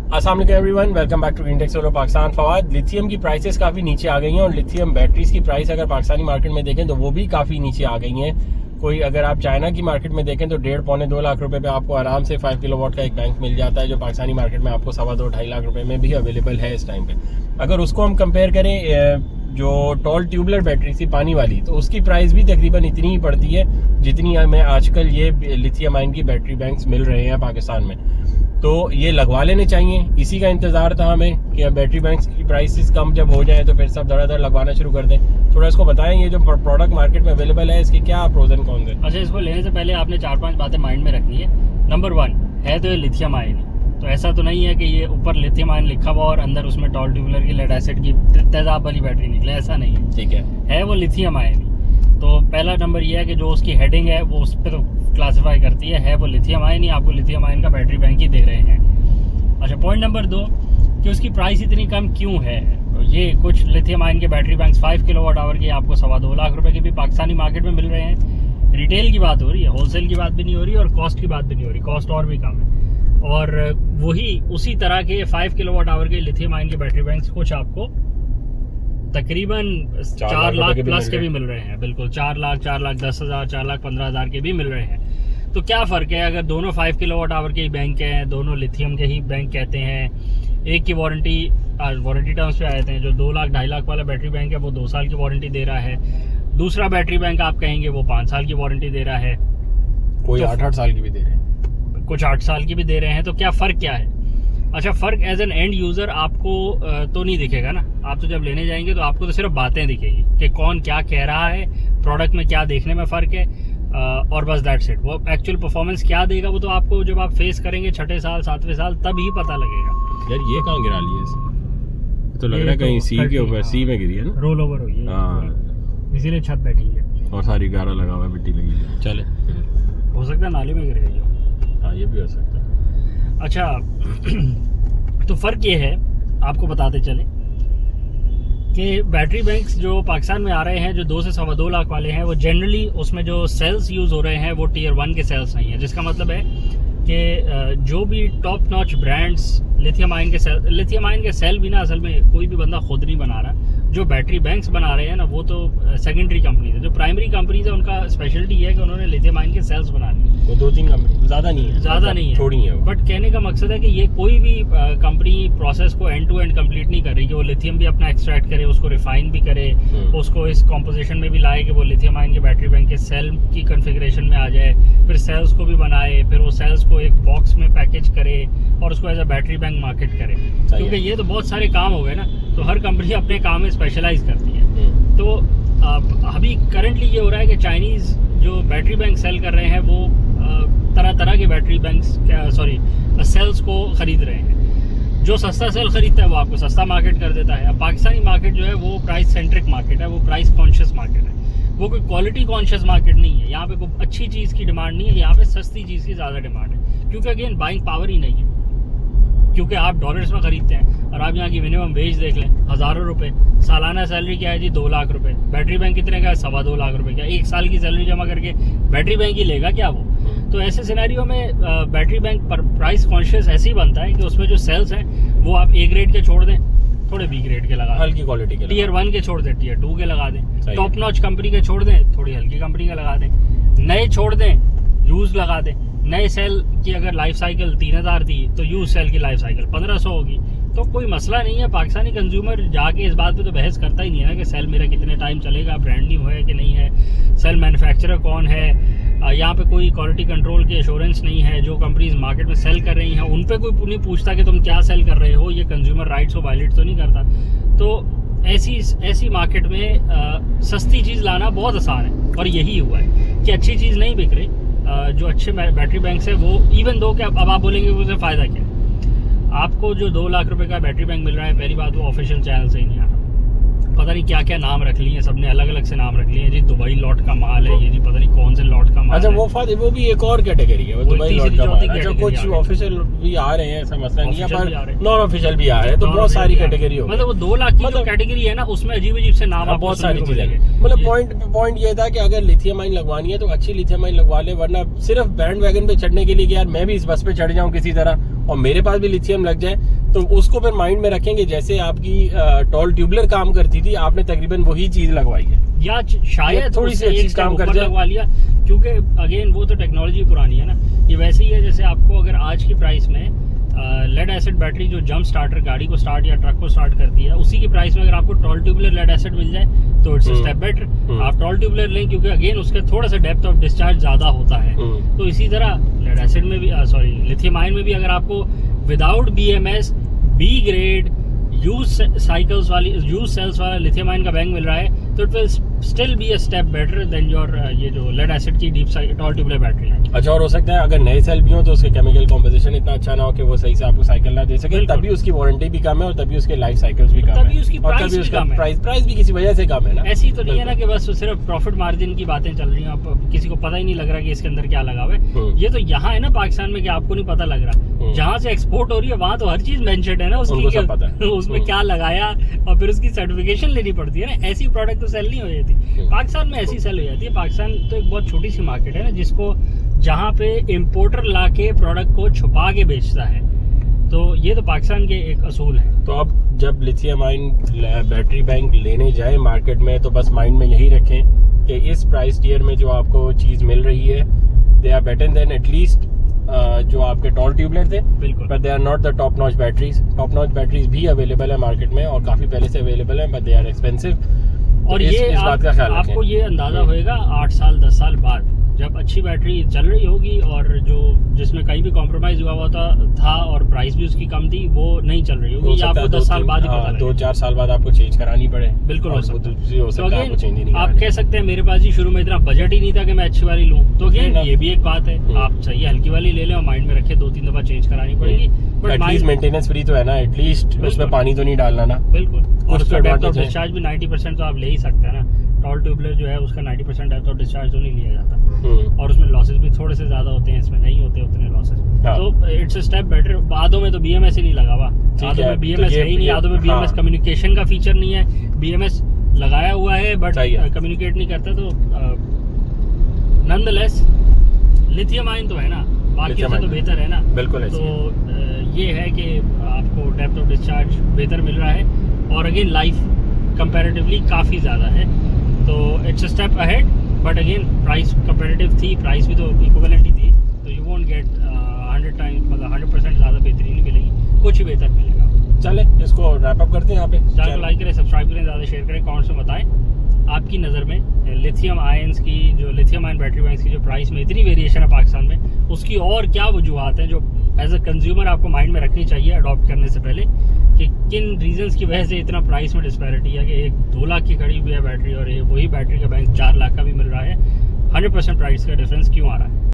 अस्सलाम वालेकुम everyone, welcome back to Index Solar Pakistan. Fawad, lithium की प्राइसेस काफ़ी नीचे आ गई हैं और लिथियम बैटरीज की प्राइस अगर पाकिस्तानी मार्केट में देखें तो वो भी काफ़ी नीचे आ गई हैं। कोई अगर आप चाइना की मार्केट में देखें तो 1.5-2 लाख रुपए पे आपको आराम से 5 किलोवाट का एक बैंक मिल जाता है, जो पाकिस्तानी मार्केट में आपको 2.25 लाख रुपए में भी अवेलेबल है इस टाइम पे। अगर उसको हम कंपेयर करें जो टॉल ट्यूबलर बैटरी थी पानी वाली, तो उसकी प्राइस भी तकरीबन इतनी ही पड़ती है जितनी हमें आजकल ये लिथियम आयन की बैटरी बैंक्स मिल रहे हैं पाकिस्तान में। तो ये लगवा लेने चाहिए, इसी का इंतजार था हमें कि अब बैटरी बैंक्स की प्राइसेस कम जब हो जाए तो फिर सब धड़ाधड़ लगवाना शुरू कर दें। थोड़ा इसको बताएं, ये जो प्रोडक्ट मार्केट में अवेलेबल है इसके क्या प्रोज एंड कॉन्स हैं। अच्छा, इसको लेने से पहले आपने 4-5 बातें माइंड में रखनी है। नंबर 1 है तो ये लिथियम आयन, तो ऐसा तो नहीं है कि ये ऊपर लिथियम आयन लिखा हुआ और अंदर उसमें टॉल ट्यूबलर की लेड एसिड की तेजाब वाली बैटरी निकले, ऐसा नहीं है। ठीक है वो लिथियम आयन। तो पहला नंबर ये है कि जो उसकी हेडिंग है वो उस पर तो क्लासिफाई करती है वो लिथियम आयन ही, आपको लिथियम आयन का बैटरी बैंक ही दे रहे हैं। अच्छा, पॉइंट नंबर 2 कि उसकी प्राइस इतनी कम क्यों है। ये कुछ लिथियम आयन के बैटरी बैंक्स 5 किलोवाट आवर के आपको 2.25 लाख रुपए के भी पाकिस्तानी मार्केट में मिल रहे हैं। रिटेल की बात हो रही है, होलसेल की बात भी नहीं हो रही और कॉस्ट की बात भी नहीं हो रही, कॉस्ट और भी कम है। और वही उसी तरह के 5 किलोवाट आवर के लिथियम आयन के बैटरी बैंक्स कुछ आपको तकरीबन 4 लाख प्लस के भी मिल रहे हैं। बिल्कुल 4 लाख, 4,10,000, 4,15,000 के भी मिल रहे हैं। तो क्या फ़र्क है अगर दोनों 5 किलोवाट आवर के ही बैंक हैं, दोनों लिथियम के ही बैंक कहते हैं। एक की वारंटी टर्म्स पे आए थे, जो 2 लाख 2.5 लाख वाला बैटरी बैंक है वो 2 साल की वारंटी दे रहा है। दूसरा बैटरी बैंक आप कहेंगे वो 5 साल की वारंटी दे रहा है, कोई 8-8 साल की भी दे रहे हैं, कुछ 8 साल की भी दे रहे हैं। तो क्या फ़र्क क्या है? अच्छा, फ़र्क एज एन एंड यूज़र आपको तो नहीं दिखेगा ना। आप तो जब लेने जाएंगे तो आपको तो सिर्फ बातें दिखेगी कि कौन क्या कह रहा है, प्रोडक्ट में क्या देखने में फ़र्क है, और बस दैट्स इट। वो एक्चुअल परफॉर्मेंस क्या देगा वो तो आपको जब आप फेस करेंगे 6ठे साल 7वें साल तब ही पता लगेगा। यार ये कहाँ गिरा लिया इसने? तो लग रहा है कहीं सी के ऊपर, सी में गिरी है ना, रोल ओवर हुई है, इसीलिए छत बैठी है और सारी गारा लगा हुआ है, मिट्टी लगी है। चले, हो सकता है नाले में गिर गई हो। हाँ, ये भी हो सकता है। अच्छा, तो फ़र्क ये है, आपको बताते चले कि बैटरी बैंक्स जो पाकिस्तान में आ रहे हैं जो 2 से 2.25 लाख वाले हैं, वो जनरली उसमें जो सेल्स यूज़ हो रहे हैं वो टियर 1 के सेल्स नहीं है। जिसका मतलब है कि जो भी top notch brands lithium ion के सेल भी ना असल में कोई भी बंदा खुद नहीं बना रहा। जो बैटरी बैंक्स बना रहे हैं ना वो तो सेकेंडरी कंपनीज है। जो प्राइमरी कंपनीज है उनका स्पेशलिटी है कि उन्होंने लिथियम आयन के सेल्स बनाने, वो 2-3 कंपनी, ज़्यादा नहीं है, थोड़ी है। बट कहने का मकसद है कि ये कोई भी कंपनी प्रोसेस को एंड टू एंड कंप्लीट नहीं कर रही कि वो लिथियम भी अपना एक्सट्रैक्ट करे, उसको रिफाइन भी करे, उसको इस कॉम्पोजिशन में भी लाए कि वो लिथियम आयन के बैटरी बैंक के सेल की कन्फिग्रेशन में आ जाए, फिर सेल्स को भी बनाए, फिर वो सेल्स को एक बॉक्स में पैकेज करे और उसको as a battery bank market करे। क्योंकि ये तो बहुत सारे काम हो गए ना, तो हर कंपनी अपने काम में स्पेशलाइज करती है। तो अभी करंटली ये हो रहा है कि चाइनीज़ जो बैटरी बैंक सेल कर रहे हैं वो तरह तरह के बैटरी बैंक्स सेल्स को ख़रीद रहे हैं। जो सस्ता सेल ख़रीदता है वो आपको सस्ता मार्केट कर देता है। अब पाकिस्तानी मार्केट जो है वो प्राइस सेंट्रिक मार्केट है, वो प्राइस कॉन्शियस मार्केट है, वो कोई क्वालिटी कॉन्शियस मार्केट नहीं है। यहाँ पे कोई अच्छी चीज़ की डिमांड नहीं है, यहाँ पे सस्ती चीज़ की ज़्यादा डिमांड है। क्योंकि अगेन बाइंग पावर ही नहीं है, क्योंकि आप डॉलर्स में ख़रीदते हैं और आप यहाँ की मिनिमम वेज देख लें, हज़ारों रुपए। सालाना सैलरी क्या है जी? 2 लाख रुपए। बैटरी बैंक कितने का है? 2.25 लाख रुपए का। 1 साल की सैलरी जमा करके बैटरी बैंक ही लेगा क्या वो? तो ऐसे सिनेरियो में बैटरी बैंक पर प्राइस कॉन्शियस ऐसे ही बनता है कि उसमें जो सेल्स हैं वो आप A ग्रेड के छोड़ दें, थोड़े B ग्रेड के लगा दें, हल्की क्वालिटी के, टियर 1 के छोड़ दें, टियर 2 के लगा दें, टॉप नॉच कंपनी के छोड़ दें, थोड़ी हल्की कंपनी का लगा दें, नए छोड़ दें, यूज लगा दें। नए सेल की अगर लाइफ साइकिल 3000 थी तो यूज सेल की लाइफ साइकिल 1500 होगी। तो कोई मसला नहीं है। पाकिस्तानी कंज्यूमर जाके इस बात पे तो बहस करता ही नहीं है ना कि सेल मेरा कितने टाइम चलेगा, ब्रांड न्यू है कि नहीं है, सेल मैन्युफैक्चरर कौन है। यहाँ पे कोई क्वालिटी कंट्रोल की एश्योरेंस नहीं है। जो कंपनीज मार्केट में सेल कर रही हैं उन पे कोई नहीं पूछता कि तुम क्या सेल कर रहे हो, ये कंज्यूमर राइट्स को वायलेट तो नहीं करता। तो ऐसी मार्केट में सस्ती चीज़ लाना बहुत आसान है और यही हुआ है कि अच्छी चीज़ नहीं बिक रही। जो अच्छे बैटरी बैंक्स है वो इवन दो कि अब आप बोलेंगे उससे फ़ायदा क्या है। आपको जो 2 लाख रुपए का बैटरी बैंक मिल रहा है, पहली बात वो ऑफिशियल चैनल से ही नहीं आ रहा। पता नहीं क्या क्या नाम रख लिए, सबने अलग अलग से नाम रख लिए जी। दुबई लॉट का माल है ये जी, पता नहीं कौन से लॉट का माल। अच्छा, वो भी एक और कैटेगरी है, वो दुबई लॉट का माल। अच्छा, कुछ ऑफिशियल भी आ रहे हैं, ऐसा मसला नहीं है, पर नॉन ऑफिशियल भी आ रहे हैं, तो बहुत सारी कैटेगरी हो। मतलब वो 2 लाख की जो कैटेगरी है ना उसमें अजीब अजीब से नाम, बहुत सारी चीजें। मतलब पॉइंट ये था कि अगर लिथियम आयन लगवानी है तो अच्छी लिथियम आयन लगवा ले, वरना सिर्फ बैंड वैगन पे चढ़ने के लिए कि यार मैं भी इस बस पे चढ़ जाऊं किसी तरह और मेरे पास भी लिथियम लग जाए, तो उसको फिर माइंड में रखेंगे, जैसे आपकी टॉल ट्यूबलर काम करती थी, आपने तकरीबन वही चीज लगवाई है, या शायद थोड़ी सी उससे अच्छी एक काम step कर ऊपर जाए। लगवा लिया, क्योंकि अगेन वो तो टेक्नोलॉजी पुरानी है ना। ये वैसे ही है जैसे आपको अगर आज की प्राइस में लेड एसिड बैटरी जो जंप स्टार्टर गाड़ी को स्टार्ट या ट्रक को स्टार्ट करती है, उसी की प्राइस में अगर आपको टॉल ट्यूबुलर लेड एसिड मिल जाए तो इट्स स्टेप बेटर। आप टॉल ट्यूबुलर लें क्योंकि अगेन उसका थोड़ा सा डेप्थ ऑफ डिस्चार्ज ज्यादा होता है। तो इसी तरह लेड एसिड में भी लिथियम आयन में भी अगर आपको without BMS B grade use cycles वाली यूज सेल्स वाला लिथियम आयन का बैंक मिल रहा है, तो it will still be a step better than your ये जो लेड एसिड की डीप टॉल ट्यूबुलर बैटरी है। अच्छा, और हो सकता है अगर नए सेल भी हो तो उसके केमिकल कॉम्पोजिशन इतना अच्छा ना हो कि वो सही से आपको साइकिल ना दे सके, तभी उसकी वारंटी भी कम है और तभी उसके लाइफ साइकिल्स भी कम है, तभी उसकी प्राइस भी कम है। प्राइस भी किसी वजह से कम है ना। ऐसी तो नहीं है ना कि बस सिर्फ प्रॉफिट मार्जिन की बातें चल रही हैं, आप किसी को पता ही नहीं लग रहा कि इसके अंदर क्या लगा हुआ है। ये तो यहाँ है ना पाकिस्तान में कि आपको नहीं पता लग रहा, जहाँ से एक्सपोर्ट हो रही है वहाँ तो हर चीज मेंशन्ड है ना उसकी, उसमें क्या लगाया और फिर उसकी सर्टिफिकेशन लेनी पड़ती है ना। ऐसी प्रोडक्ट तो सेल नहीं हो जाती पाकिस्तान में, ऐसी सेल हो जाती है। पाकिस्तान तो एक बहुत छोटी सी मार्केट है ना, जिसको जहाँ पे इम्पोर्टर लाके प्रोडक्ट को छुपा के बेचता है, तो ये तो पाकिस्तान के एक असूल है। तो अब जब लिथियम आयन बैटरी बैंक लेने जाए मार्केट में तो बस माइंड में यही रखें कि इस प्राइस टियर में जो आपको चीज मिल रही है, they are better than at least जो आपके टॉल ट्यूबलर थे, बिल्कुल, but they are not the top notch batteries. Top notch batteries भी अवेलेबल है मार्केट में और काफी पहले से अवेलेबल है, बट दे आर एक्सपेंसिव। और ये इस बात का ख्याल रखें। आपको ये अंदाजा होएगा 8 साल 10 साल बाद, जब अच्छी बैटरी चल रही होगी और जो जिसमें कहीं भी कॉम्प्रोमाइज हुआ था और प्राइस भी उसकी कम थी, वो नहीं चल रही होगी, ये आपको 10 साल बाद ही पता लगेगा। 2-4 साल बाद आपको चेंज करानी पड़े, बिल्कुल हो सकता है, तो आप कह सकते हैं मेरे पास ही शुरू में इतना बजट ही नहीं था कि मैं अच्छी वाली लूं, तो अगेन ये भी एक बात है, आप चाहिए हल्की वाली ले लें और माइंड में रखे 2-3 दफा चेंज करानी पड़ेगी, बट एटलीस्ट मेंटेनेंस फ्री तो है ना, एटलीस्ट उसमें पानी तो नहीं डालना ना। बिल्कुल, और उसका डेप्थ ऑफ है। डिस्चार्ज भी 90% तो आप ले ही सकते हैं ना। टॉल ट्यूबलर जो है उसका 90% डेप्थ ऑफ डिस्चार्ज तो नहीं लिया जाता, और उसमें लॉसेस भी थोड़े से ज्यादा होते हैं, इसमें नहीं होते उतने लॉसेस। तो इट्स अ स्टेप बेटर। आधों में तो BMS ही नहीं लगा हुआ, आधों में BMS है ही नहीं, आधों में BMS कम्युनिकेशन का फीचर नहीं है, BMS लगाया हुआ है बट कम्युनिकेट नहीं करता। तो नॉनदलेस लिथियम आयन तो है ना, बाकी से तो बेहतर है ना। बिल्कुल। तो ये है कि आपको डेप्थ ऑफ डिस्चार्ज बेहतर मिल रहा है और अगेन लाइफ कंपैरेटिवली काफ़ी ज़्यादा है, तो it's a step ahead. But again price comparative थी, प्राइस भी तो इक्विवेलेंट ही थी, तो यू वोंट गेट 100 टाइम मतलब 100% ज़्यादा बेहतरी नहीं मिलेगी, कुछ ही बेहतर मिलेगा। चले इसको रैप अप करते हैं यहाँ पे। चैनल को लाइक करें, सब्सक्राइब करें, ज़्यादा शेयर करें, कमेंट्स में बताएं आपकी नज़र में लिथियम आयंस की जो लिथियम आयन बैटरी बैंक्स की जो प्राइस में इतनी वेरिएशन है पाकिस्तान में, उसकी और क्या वजूहत हैं जो एज अ कंज्यूमर आपको माइंड में रखनी चाहिए अडॉप्ट करने से पहले, कि किन रीजंस की वजह से इतना प्राइस में डिस्पैरिटी है कि एक 2 लाख की खड़ी हुई है बैटरी और वही बैटरी का बैंक 4 लाख का भी मिल रहा है। 100% प्राइस का डिफरेंस क्यों आ रहा है।